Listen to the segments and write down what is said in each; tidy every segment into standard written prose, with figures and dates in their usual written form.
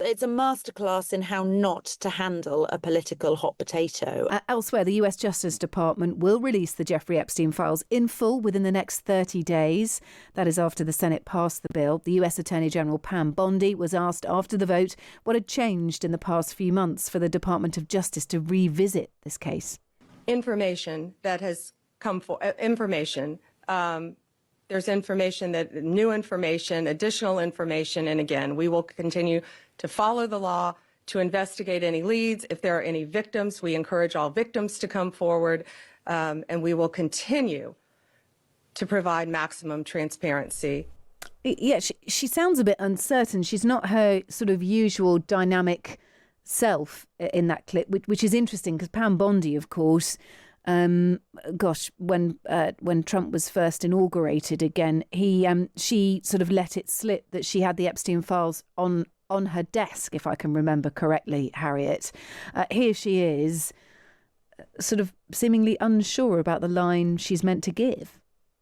it's a masterclass in how not to handle a political hot potato. Elsewhere, the US Justice Department will release the Jeffrey Epstein files in full within the next 30 days. That is after the Senate passed the bill. The US Attorney General Pam Bondi was asked after the vote what had changed in the past few months for the Department of Justice to revisit this case. Information that has come for there's information new information, additional information, and again, we will continue to follow the law, to investigate any leads. If there are any victims, we encourage all victims to come forward, and we will continue to provide maximum transparency. Yeah, she sounds a bit uncertain. She's not her sort of usual dynamic self in that clip, which is interesting because Pam Bondi, of course, when Trump was first inaugurated again, she sort of let it slip that she had the Epstein files on her desk, if I can remember correctly, Harriet. Here she is, sort of seemingly unsure about the line she's meant to give.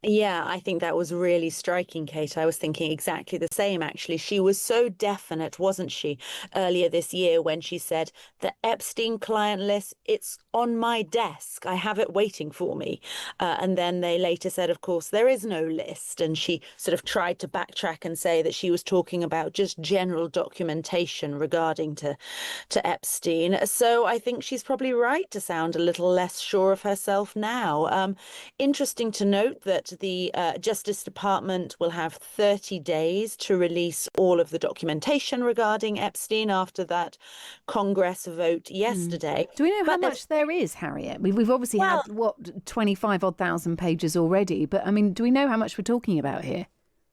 Yeah, I think that was really striking, Kate. I was thinking exactly the same, actually. She was so definite, wasn't she, earlier this year when she said, the Epstein client list, it's on my desk. I have it waiting for me. And then they later said, of course, there is no list. And she sort of tried to backtrack and say that she was talking about just general documentation regarding to Epstein. So I think she's probably right to sound a little less sure of herself now. Interesting to note that the Justice Department will have 30 days to release all of the documentation regarding Epstein after that Congress vote yesterday. Do we know how much there is, Harriet? We've obviously had, 25-odd thousand pages already, but I mean, do we know how much we're talking about here?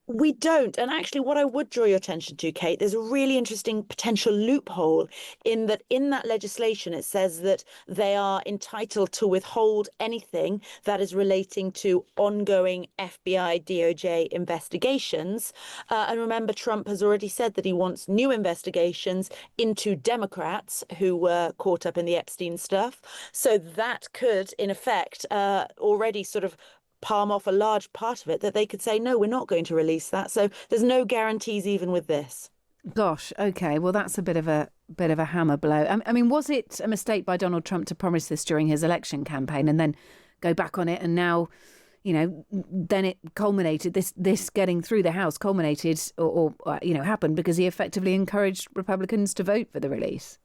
We don't. And actually, what I would draw your attention to, Kate, there's a really interesting potential loophole in that legislation. It says that they are entitled to withhold anything that is relating to ongoing FBI, DOJ investigations. And remember, Trump has already said that he wants new investigations into Democrats who were caught up in the Epstein stuff. So that could, in effect, already sort of palm off a large part of it, that they could say, no, we're not going to release that. So there's no guarantees even with this. Gosh, OK, well, that's a bit of a hammer blow. I mean, was it a mistake by Donald Trump to promise this during his election campaign and then go back on it? And now, then it culminated, this getting through the House culminated or happened because he effectively encouraged Republicans to vote for the release.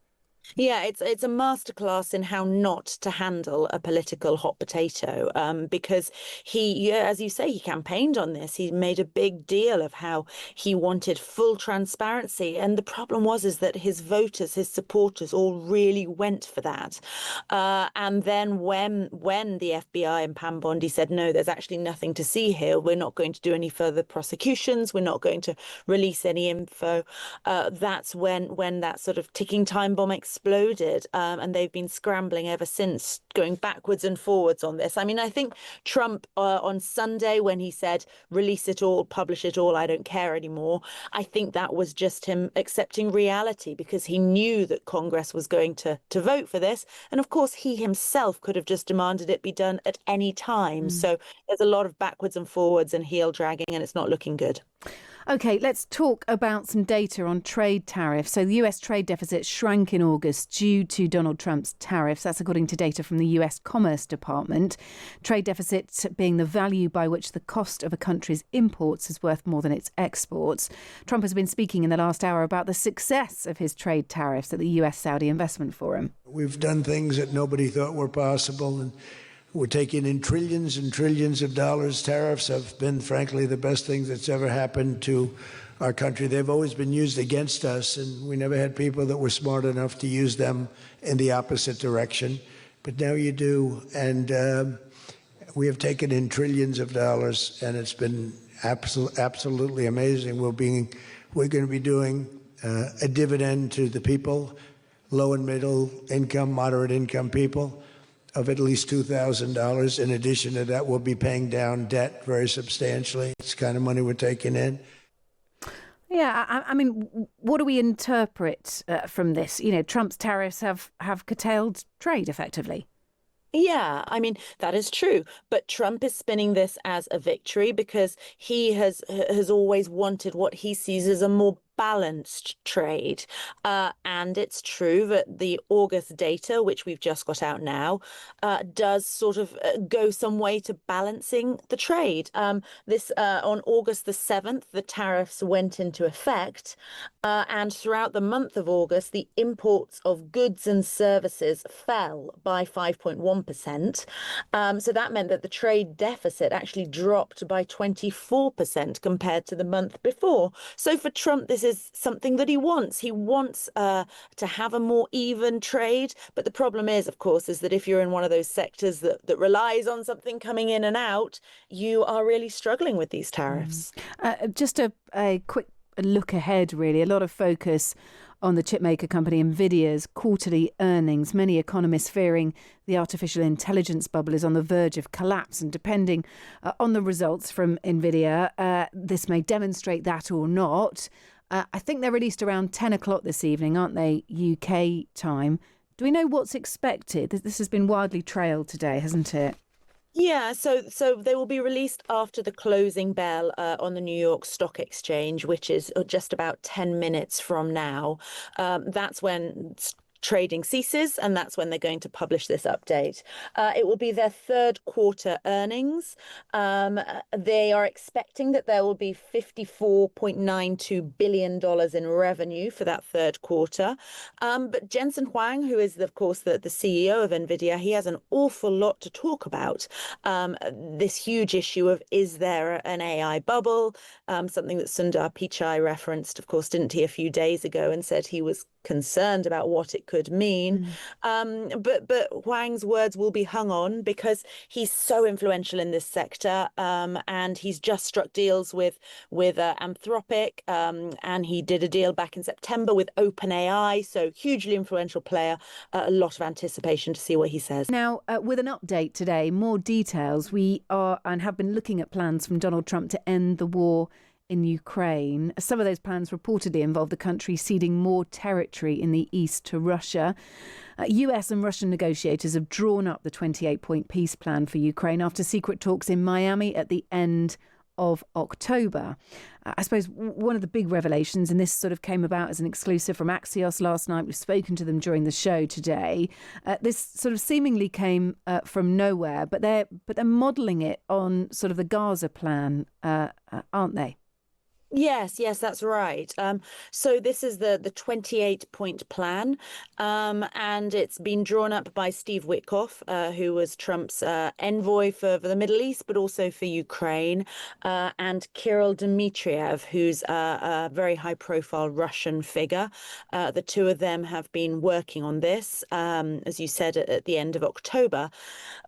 Yeah, it's a masterclass in how not to handle a political hot potato, because he, as you say, he campaigned on this. He made a big deal of how he wanted full transparency. And the problem is that his voters, his supporters all really went for that. And then when the FBI and Pam Bondi said, no, there's actually nothing to see here, we're not going to do any further prosecutions, we're not going to release any info, that's when that sort of ticking time bomb exploded, and they've been scrambling ever since, going backwards and forwards on this. I mean, I think Trump on Sunday, when he said, release it all, publish it all, I don't care anymore, I think that was just him accepting reality because he knew that Congress was going to vote for this. And of course, he himself could have just demanded it be done at any time. So there's a lot of backwards and forwards and heel dragging, and it's not looking good. OK, let's talk about some data on trade tariffs. So the US trade deficit shrank in August due to Donald Trump's tariffs. That's according to data from the US Commerce Department. Trade deficit being the value by which the cost of a country's imports is worth more than its exports. Trump has been speaking in the last hour about the success of his trade tariffs at the US-Saudi Investment Forum. We've done things that nobody thought were possible, and we're taking in trillions and trillions of dollars. Tariffs have been, frankly, the best thing that's ever happened to our country. They've always been used against us, and we never had people that were smart enough to use them in the opposite direction. But now you do, and we have taken in trillions of dollars, and it's been absolutely amazing. We're going to be doing a dividend to the people, low and middle income, moderate income people, of at least $2,000. In addition to that, we'll be paying down debt very substantially. It's the kind of money we're taking in. Yeah, I mean, what do we interpret from this? Trump's tariffs have curtailed trade effectively. Yeah, I mean, that is true. But Trump is spinning this as a victory because he has always wanted what he sees as a more balanced trade. And it's true that the August data, which we've just got out now, does sort of go some way to balancing the trade. This on August the 7th, the tariffs went into effect. And throughout the month of August, the imports of goods and services fell by 5.1%. So that meant that the trade deficit actually dropped by 24% compared to the month before. So for Trump, this is something that he wants. He wants to have a more even trade. But the problem is, of course, is that if you're in one of those sectors that relies on something coming in and out, you are really struggling with these tariffs. Just a quick look ahead, really. A lot of focus on the chipmaker company Nvidia's quarterly earnings. Many economists fearing the artificial intelligence bubble is on the verge of collapse. And depending on the results from Nvidia, this may demonstrate that or not. I think they're released around 10 o'clock this evening, aren't they, UK time? Do we know what's expected? This has been widely trailed today, hasn't it? Yeah, so they will be released after the closing bell on the New York Stock Exchange, which is just about 10 minutes from now. That's when trading ceases, and that's when they're going to publish this update. It will be their third quarter earnings. They are expecting that there will be $54.92 billion in revenue for that third quarter. But Jensen Huang, who is, of course, the CEO of Nvidia, he has an awful lot to talk about. This huge issue of, is there an AI bubble? Something that Sundar Pichai referenced, of course, didn't he, a few days ago, and said he was concerned about what it could mean. But Huang's words will be hung on because he's so influential in this sector, and he's just struck deals with Anthropic, and he did a deal back in September with OpenAI, so hugely influential player. A lot of anticipation to see what he says. Now, with an update today, more details. We are and have been looking at plans from Donald Trump to end the war in Ukraine. Some of those plans reportedly involve the country ceding more territory in the east to Russia. US and Russian negotiators have drawn up the 28-point peace plan for Ukraine after secret talks in Miami at the end of October. I suppose one of the big revelations, and this sort of came about as an exclusive from Axios last night, we've spoken to them during the show today, this sort of seemingly came from nowhere, but they're modelling it on sort of the Gaza plan, aren't they? Yes, that's right. So this is the 28-point plan, and it's been drawn up by Steve Witkoff, who was Trump's envoy for the Middle East, but also for Ukraine, and Kirill Dmitriev, who's a very high-profile Russian figure. The two of them have been working on this, as you said, at the end of October.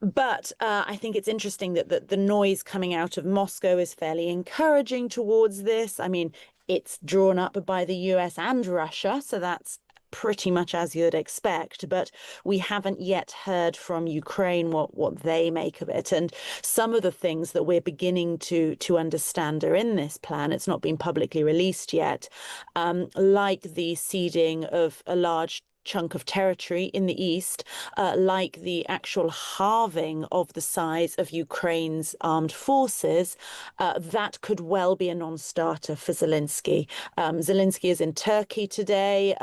But I think it's interesting that the noise coming out of Moscow is fairly encouraging towards this. I mean, it's drawn up by the US and Russia, so that's pretty much as you'd expect, but we haven't yet heard from Ukraine what they make of it. And some of the things that we're beginning to understand are in this plan. It's not been publicly released yet, like the ceding of a large chunk of territory in the east, like the actual halving of the size of Ukraine's armed forces, that could well be a non-starter for Zelensky. Zelensky is in Turkey today.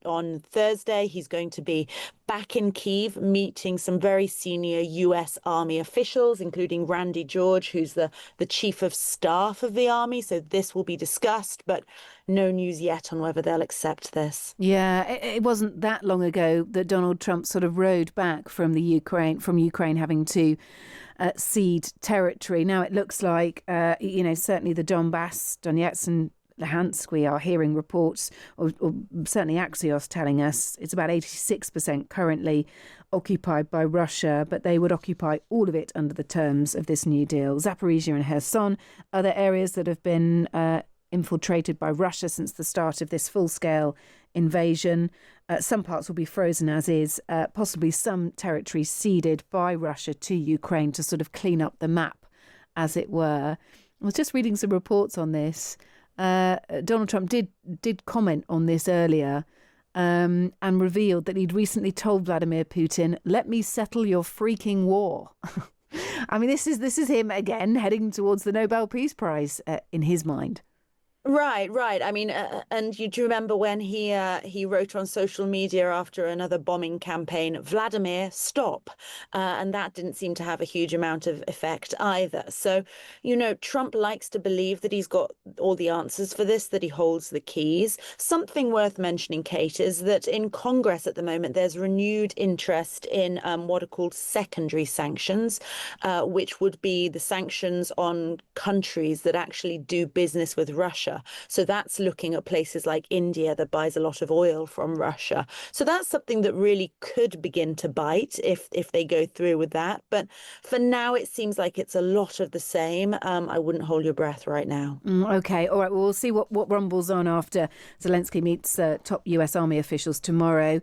On Thursday, he's going to be back in Kyiv meeting some very senior US Army officials, including Randy George, who's the chief of staff of the army. So this will be discussed, but no news yet on whether they'll accept this. Yeah, it wasn't that long ago that Donald Trump sort of rode back from Ukraine having to cede territory. Now it looks like, certainly the Donetsk and Luhansk, we are hearing reports, or certainly Axios telling us it's about 86% currently occupied by Russia, but they would occupy all of it under the terms of this new deal. Zaporizhia and Kherson, other areas that have been infiltrated by Russia since the start of this full-scale invasion. Some parts will be frozen as is, possibly some territory ceded by Russia to Ukraine to sort of clean up the map, as it were. I was just reading some reports on this. Donald Trump did comment on this earlier and revealed that he'd recently told Vladimir Putin, "Let me settle your freaking war." I mean, this is him again heading towards the Nobel Peace Prize in his mind. Right, right. I mean, and you do remember when he wrote on social media after another bombing campaign, Vladimir, stop. And that didn't seem to have a huge amount of effect either. So, Trump likes to believe that he's got all the answers for this, that he holds the keys. Something worth mentioning, Kate, is that in Congress at the moment, there's renewed interest in what are called secondary sanctions, which would be the sanctions on countries that actually do business with Russia. So that's looking at places like India that buys a lot of oil from Russia. So that's something that really could begin to bite if they go through with that. But for now, it seems like it's a lot of the same. I wouldn't hold your breath right now. Okay, all right. Well, we'll see what rumbles on after Zelensky meets top US Army officials tomorrow.